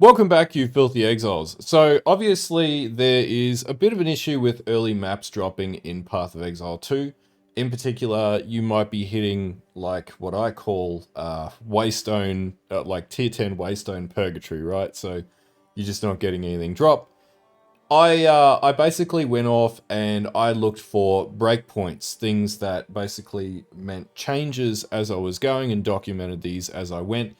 Welcome back, you filthy exiles. So obviously there is a bit of an issue with early maps dropping in Path of Exile 2. In particular, you might be hitting like what I call Waystone, like tier 10 Waystone purgatory, right? So you're just not getting anything drop. I basically went off and I looked for breakpoints, things that basically meant changes as I was going, and documented these as I went.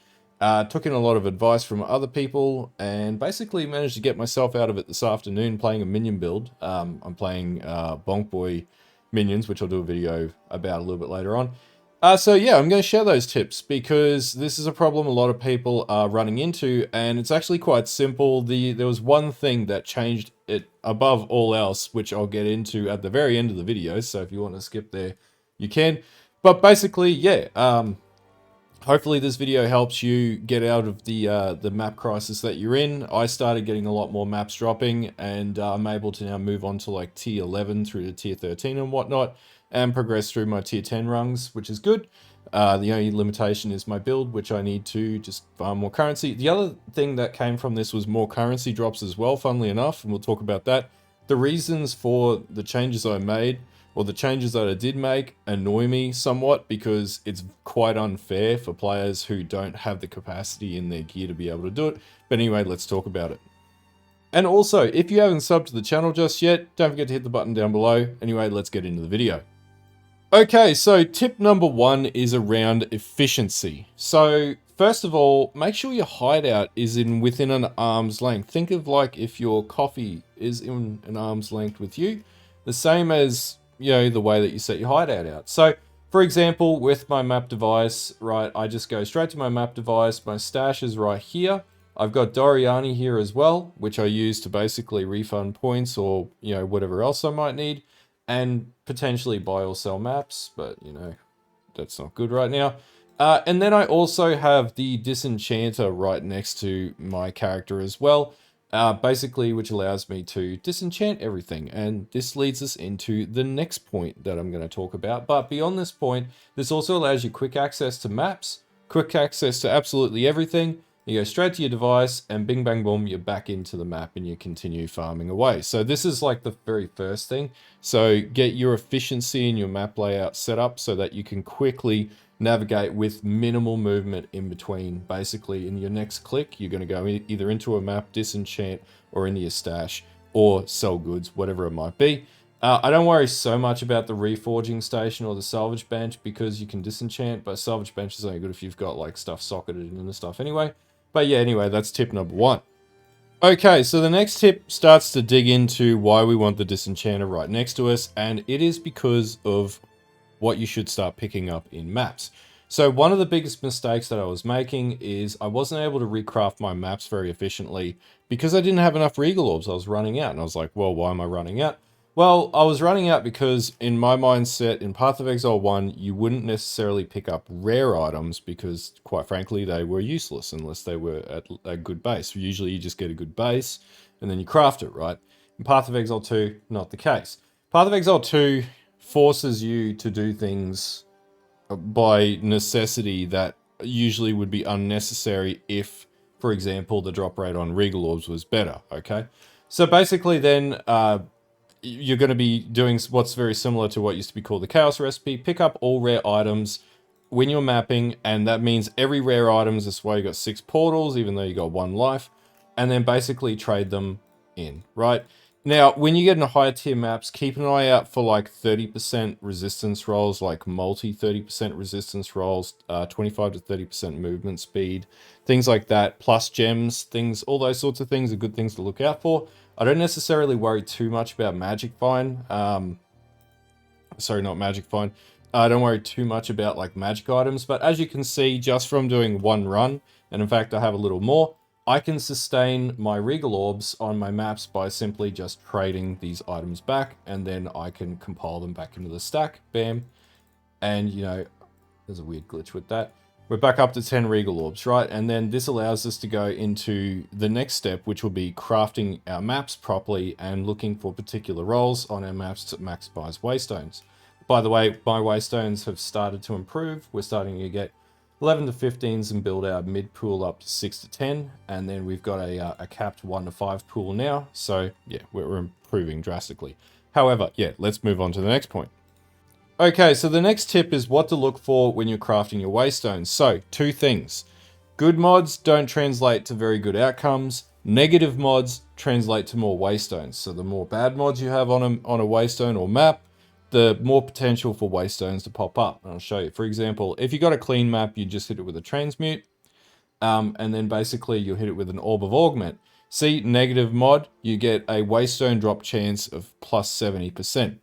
Took in a lot of advice from other people and basically managed to get myself out of it this afternoon playing a minion build. I'm playing Bonk Boy minions, which I'll do a video about a little bit later on. So yeah, I'm going to share those tips because this is a problem a lot of people are running into, and it's actually quite simple. There was one thing that changed it above all else, which I'll get into at the very end of the video. So if you want to skip there, you can. But basically, yeah. Hopefully this video helps you get out of the map crisis that you're in. I started getting a lot more maps dropping, and I'm able to now move on to like tier 11 through to tier 13 and whatnot, and progress through my tier 10 rungs, which is good. The only limitation is my build, which I need to just farm more currency. The other thing that came from this was more currency drops as well, funnily enough, and we'll talk about that. The reasons for the changes I made, or the changes that I did make, annoy me somewhat because it's quite unfair for players who don't have the capacity in their gear to be able to do it. But anyway, let's talk about it. And also, if you haven't subbed to the channel just yet, don't forget to hit the button down below. Anyway, let's get into the video. Okay, so tip number one is around efficiency. So first of all, make sure your hideout is within an arm's length. Think of like if your coffee is in an arm's length with you, the same as, you know, the way that you set your hideout out. So for example, with my map device, right, I just go straight to my map device. My stash is right here. I've got Doriani here as well, which I use to basically refund points or, you know, whatever else I might need, and potentially buy or sell maps, but you know, that's not good right now. And then I also have the disenchanter right next to my character as well, basically, which allows me to disenchant everything. And this leads us into the next point that I'm going to talk about. But beyond this point, this also allows you quick access to maps, quick access to absolutely everything. You go straight to your device and bing, bang, boom, you're back into the map and you continue farming away. So this is like the very first thing. So get your efficiency in your map layout set up so that you can quickly navigate with minimal movement in between. Basically, in your next click, you're going to go either into a map, disenchant, or into your stash, or sell goods, whatever it might be. I don't worry so much about the reforging station or the salvage bench because you can disenchant, but salvage bench is only good if you've got like stuff socketed into stuff anyway. But yeah, anyway, that's tip number one. Okay, so the next tip starts to dig into why we want the disenchanter right next to us, and it is because of what you should start picking up in maps. So one of the biggest mistakes that I was making is I wasn't able to recraft my maps very efficiently because I didn't have enough Regal Orbs. I was running out, and I was like, well, why am I running out? Well, I was running out because in my mindset, in Path of Exile 1, you wouldn't necessarily pick up rare items because, quite frankly, they were useless unless they were at a good base. Usually you just get a good base and then you craft it, right? In Path of Exile 2, not the case. Path of Exile 2 forces you to do things by necessity that usually would be unnecessary if, for example, the drop rate on Regal Orbs was better, okay? So basically then, you're going to be doing what's very similar to what used to be called the Chaos Recipe. Pick up all rare items when you're mapping, and that means every rare item is this way. You got 6 portals, even though you got 1 life, and then basically trade them in, right? Now, when you get into higher tier maps, keep an eye out for like 30% resistance rolls, like multi 30% resistance rolls, 25 to 30% movement speed, things like that, plus gems, things, all those sorts of things are good things to look out for. I don't necessarily worry too much about Magic Find. Sorry, not Magic Find. I don't worry too much about like magic items, but as you can see, just from doing one run, and in fact I have a little more, I can sustain my Regal Orbs on my maps by simply just trading these items back, and then I can compile them back into the stack, bam, and you know, there's a weird glitch with that. We're back up to 10 Regal Orbs, right? And then this allows us to go into the next step, which will be crafting our maps properly and looking for particular roles on our maps to maximize Waystones. By the way, my Waystones have started to improve. We're starting to get 11 to 15s and build our mid pool up to 6 to 10. And then we've got a capped 1 to 5 pool now. So yeah, we're improving drastically. However, yeah, let's move on to the next point. Okay, so the next tip is what to look for when you're crafting your waystones. So, two things. Good mods don't translate to very good outcomes. Negative mods translate to more waystones. So the more bad mods you have on a waystone or map, the more potential for waystones to pop up. And I'll show you. For example, if you got a clean map, you just hit it with a transmute. And then basically you'll hit it with an Orb of Augment. See, negative mod, you get a Waystone Drop Chance of plus 70%.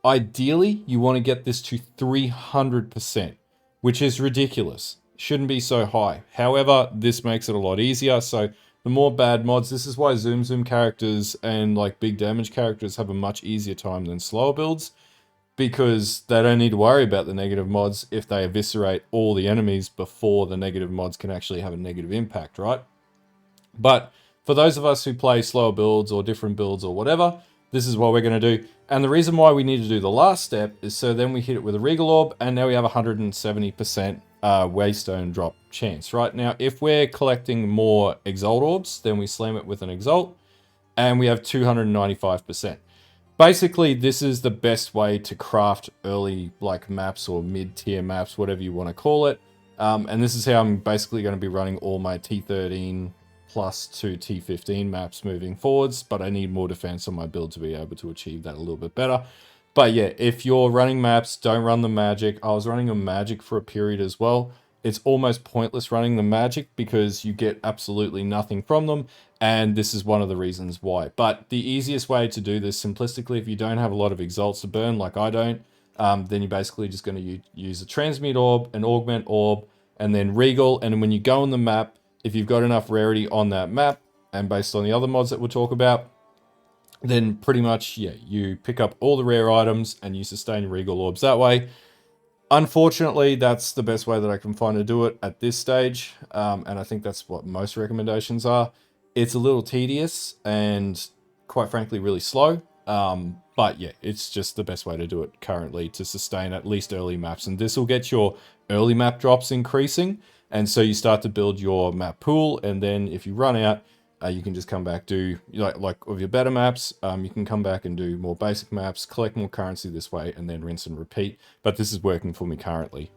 Ideally, you want to get this to 300%, which is ridiculous. Shouldn't be so high. However, this makes it a lot easier. So the more bad mods, this is why Zoom characters and like big damage characters have a much easier time than slower builds, because they don't need to worry about the negative mods if they eviscerate all the enemies before the negative mods can actually have a negative impact, right? But for those of us who play slower builds or different builds or whatever, this is what we're going to do. And the reason why we need to do the last step is so then we hit it with a Regal Orb, and now we have 170% Waystone Drop Chance. Right now, if we're collecting more Exalt Orbs, then we slam it with an Exalt, and we have 295%. Basically, this is the best way to craft early like maps or mid-tier maps, whatever you want to call it. And this is how I'm basically going to be running all my T13 plus 2 T15 maps moving forwards, but I need more defense on my build to be able to achieve that a little bit better. But yeah, if you're running maps, don't run the magic. I was running a magic for a period as well. It's almost pointless running the magic because you get absolutely nothing from them, and this is one of the reasons why. But the easiest way to do this simplistically, if you don't have a lot of exalts to burn like I don't, then you're basically just going to use a transmute orb, an augment orb, and then Regal. And when you go on the map, if you've got enough rarity on that map, and based on the other mods that we'll talk about, then pretty much, yeah, you pick up all the rare items and you sustain your Regal orbs that way. Unfortunately, that's the best way that I can find to do it at this stage, and I think that's what most recommendations are. It's a little tedious and, quite frankly, really slow, but yeah, it's just the best way to do it currently to sustain at least early maps, and this will get your early map drops increasing, and so you start to build your map pool, and then if you run out, you can just come back, do like with your better maps, you can come back and do more basic maps, collect more currency this way, and then rinse and repeat. But this is working for me currently.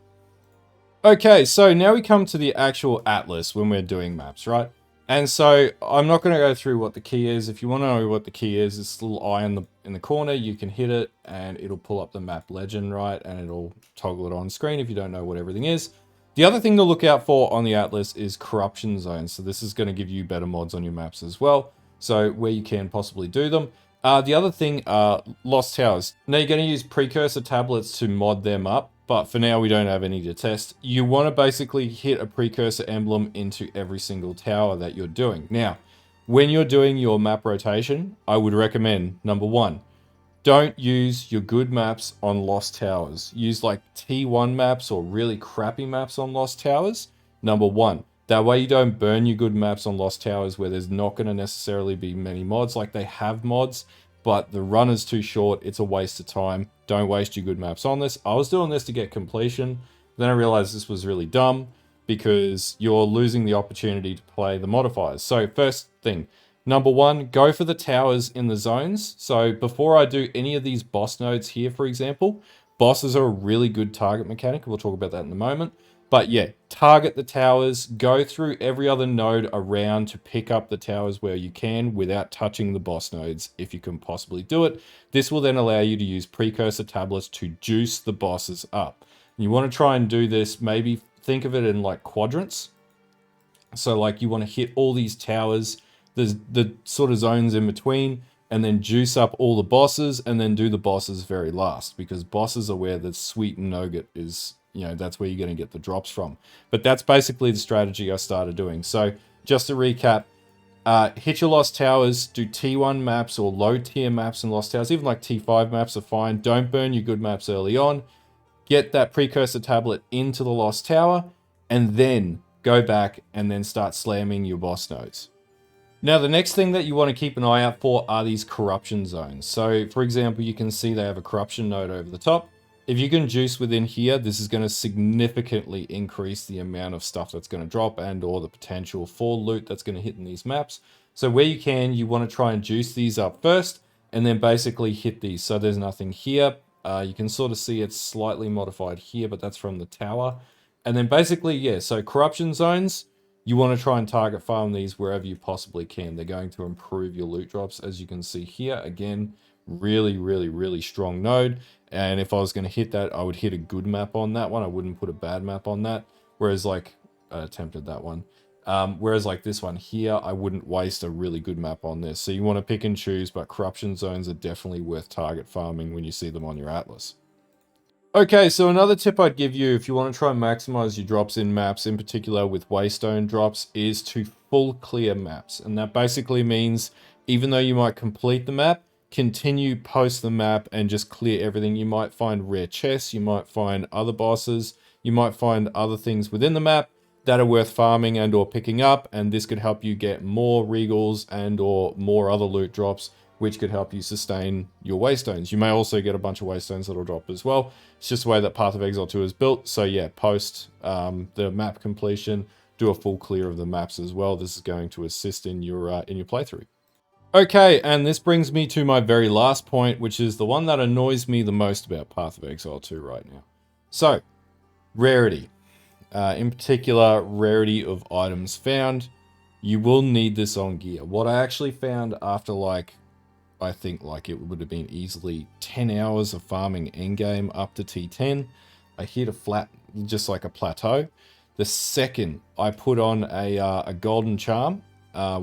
Okay, so now we come to the actual atlas when we're doing maps, right? And so I'm not going to go through what the key is. If you want to know what the key is, it's a little eye in the corner. You can hit it and it'll pull up the map legend, right? And it'll toggle it on screen if you don't know what everything is. The other thing to look out for on the atlas is corruption zones. So this is going to give you better mods on your maps as well. So where you can possibly do them. The other thing are lost towers. Now you're going to use precursor tablets to mod them up, but for now we don't have any to test. You want to basically hit a precursor emblem into every single tower that you're doing. Now, when you're doing your map rotation, I would recommend, number one, don't use your good maps on lost towers. Use like T1 maps or really crappy maps on lost towers. Number one. That way you don't burn your good maps on lost towers where there's not going to necessarily be many mods. Like they have mods, but the run is too short. It's a waste of time. Don't waste your good maps on this. I was doing this to get completion. Then I realized this was really dumb because you're losing the opportunity to play the modifiers. So first thing, number one, go for the towers in the zones. So before I do any of these boss nodes here, for example, bosses are a really good target mechanic. We'll talk about that in a moment. But yeah, target the towers, go through every other node around to pick up the towers where you can without touching the boss nodes if you can possibly do it. This will then allow you to use precursor tablets to juice the bosses up. You want to try and do this, maybe think of it in like quadrants. So like you want to hit all these towers, there's the sort of zones in between, and then juice up all the bosses and then do the bosses very last, because bosses are where the sweet nougat is, you know, that's where you're going to get the drops from. But that's basically the strategy I started doing. So just to recap, hit your lost towers, do T1 maps or low tier maps and lost towers, even like T5 maps are fine. Don't burn your good maps early on. Get that precursor tablet into the lost tower, and then go back and then start slamming your boss nodes. Now, the next thing that you want to keep an eye out for are these corruption zones. So, for example, you can see they have a corruption node over the top. If you can juice within here, this is going to significantly increase the amount of stuff that's going to drop and or the potential for loot that's going to hit in these maps. So where you can, you want to try and juice these up first and then basically hit these. So there's nothing here. You can sort of see it's slightly modified here, but that's from the tower. And then basically, yeah, so corruption zones, you want to try and target farm these wherever you possibly can. They're going to improve your loot drops, as you can see here. Again, really, really, really strong node. And if I was going to hit that, I would hit a good map on that one. I wouldn't put a bad map on that. Whereas like, I attempted that one. Whereas like this one here, I wouldn't waste a really good map on this. So you want to pick and choose, but corruption zones are definitely worth target farming when you see them on your atlas. Okay, so another tip I'd give you if you want to try and maximize your drops in maps, in particular with Waystone drops, is to full clear maps. And that basically means even though you might complete the map, continue post the map and just clear everything. You might find rare chests, you might find other bosses, you might find other things within the map that are worth farming and or picking up, and this could help you get more regals and or more other loot drops, which could help you sustain your waystones. You may also get a bunch of waystones that'll drop as well. It's just the way that Path of Exile 2 is built. So yeah, post the map completion, do a full clear of the maps as well. This is going to assist in your playthrough. Okay, and this brings me to my very last point, which is the one that annoys me the most about Path of Exile 2 right now. So, rarity. In particular, rarity of items found. You will need this on gear. What I actually found after like, I think like it would have been easily 10 hours of farming endgame up to T10. I hit a flat, just like a plateau. The second I put on a golden charm,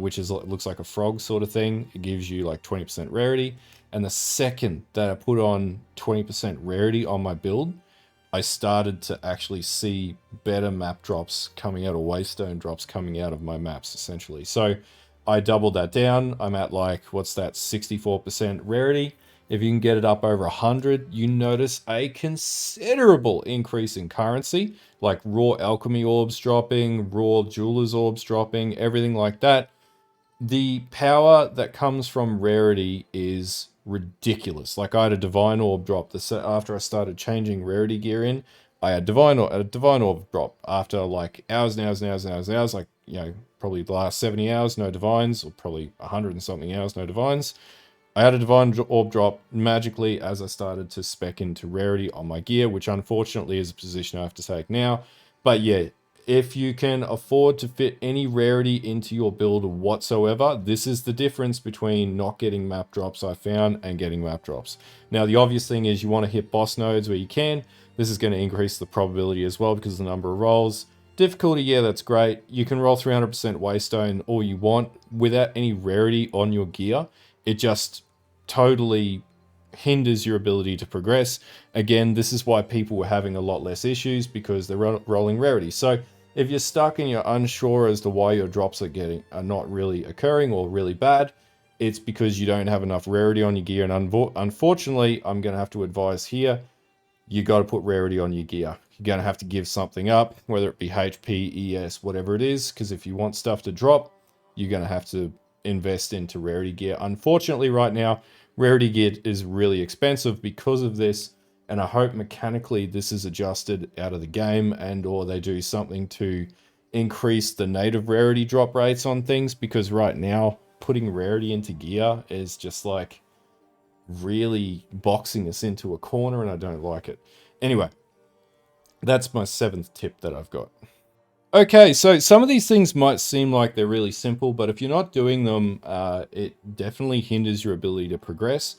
which is looks like a frog sort of thing, it gives you like 20% rarity. And the second that I put on 20% rarity on my build, I started to actually see better map drops coming out, or waystone drops coming out of my maps, essentially. So I doubled that down. I'm at like, what's that, 64% rarity. If you can get it up over 100, you notice a considerable increase in currency, like raw alchemy orbs dropping, raw jeweler's orbs dropping, everything like that. The power that comes from rarity is ridiculous. Like I had a divine orb drop after I started changing rarity gear in. I had a divine orb drop after like hours and hours and hours and hours and hours, like, you know, probably the last 70 hours, no divines, or probably 100 and something hours, no divines. I had a divine orb drop magically as I started to spec into rarity on my gear, which unfortunately is a position I have to take now. But yeah, if you can afford to fit any rarity into your build whatsoever, this is the difference between not getting map drops I found and getting map drops. Now, the obvious thing is you want to hit boss nodes where you can. This is going to increase the probability as well because of the number of rolls. Difficulty, yeah, that's great. You can roll 300% waystone all you want without any rarity on your gear. It just totally hinders your ability to progress. Again, this is why people were having a lot less issues, because they're rolling rarity. So if you're stuck and you're unsure as to why your drops are not really occurring or really bad, it's because you don't have enough rarity on your gear. And unfortunately, I'm going to have to advise here, you got to put rarity on your gear. You're going to have to give something up, whether it be HP, ES, whatever it is, because if you want stuff to drop, you're going to have to invest into rarity gear. Unfortunately, right now, rarity gear is really expensive because of this, and I hope mechanically this is adjusted out of the game, and or they do something to increase the native rarity drop rates on things, because right now putting rarity into gear is just like really boxing us into a corner, and I don't like it. Anyway, that's my 7th tip that I've got. Okay, so some of these things might seem like they're really simple, but if you're not doing them, it definitely hinders your ability to progress.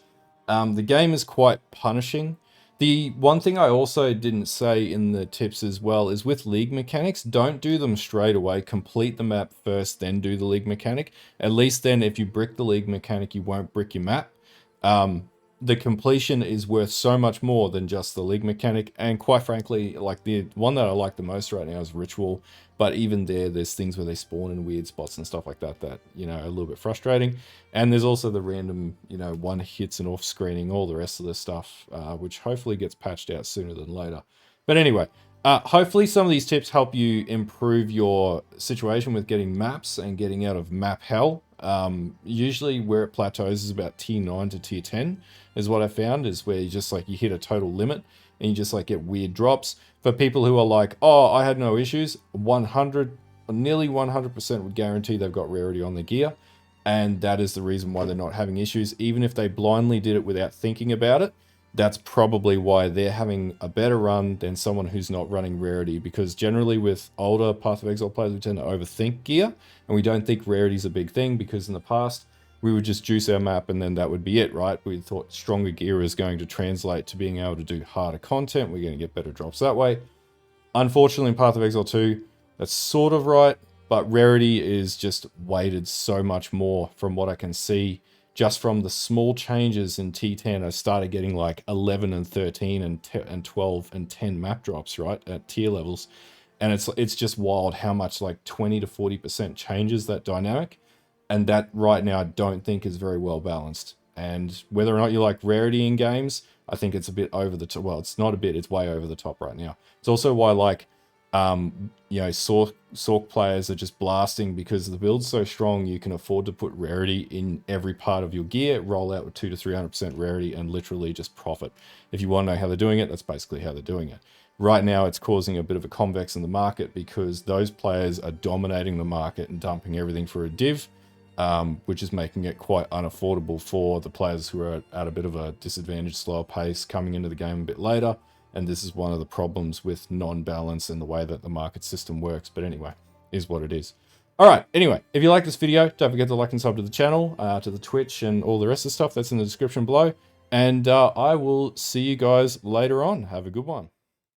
The game is quite punishing. The one thing I also didn't say in the tips as well is with league mechanics, don't do them straight away. Complete the map first, then do the league mechanic. At least then if you brick the league mechanic, you won't brick your map. The completion is worth so much more than just the league mechanic, and quite frankly, like the one that I like the most right now is ritual, but even there's things where they spawn in weird spots and stuff like that, you know, are a little bit frustrating. And there's also the random, you know, one hits and off screening, all the rest of the stuff, which hopefully gets patched out sooner than later. But anyway, hopefully some of these tips help you improve your situation with getting maps and getting out of map hell. Usually where it plateaus is about tier 9 to tier 10 is what I found, is where you just like you hit a total limit. and you just like get weird drops. For people who are like, oh, I had no issues, 100, nearly 100% would guarantee they've got rarity on their gear. And that is the reason why they're not having issues. Even if they blindly did it without thinking about it, that's probably why they're having a better run than someone who's not running rarity. Because generally with older Path of Exile players, we tend to overthink gear, and we don't think rarity is a big thing, because in the past, we would just juice our map and then that would be it, right? We thought stronger gear is going to translate to being able to do harder content. We're going to get better drops that way. Unfortunately, in Path of Exile 2, that's sort of right, but rarity is just weighted so much more from what I can see. Just from the small changes in T10, I started getting like 11 and 13 and 12 and 10 map drops, right, at tier levels. And it's just wild how much like 20 to 40% changes that dynamic. And that right now I don't think is very well balanced. And whether or not you like rarity in games, I think it's a bit over the top. Well, it's not a bit, it's way over the top right now. It's also why like, you know, Sork players are just blasting, because the build's so strong, you can afford to put rarity in every part of your gear, roll out with 200 to 300% rarity, and literally just profit. If you want to know how they're doing it, that's basically how they're doing it. Right now, it's causing a bit of a convex in the market, because those players are dominating the market and dumping everything for a div, which is making it quite unaffordable for the players who are at a bit of a disadvantaged, slower pace coming into the game a bit later. And this is one of the problems with non-balance and the way that the market system works. But anyway, is what it is. All right, anyway, if you like this video, don't forget to like and sub to the channel, to the Twitch and all the rest of the stuff that's in the description below. And I will see you guys later on. Have a good one.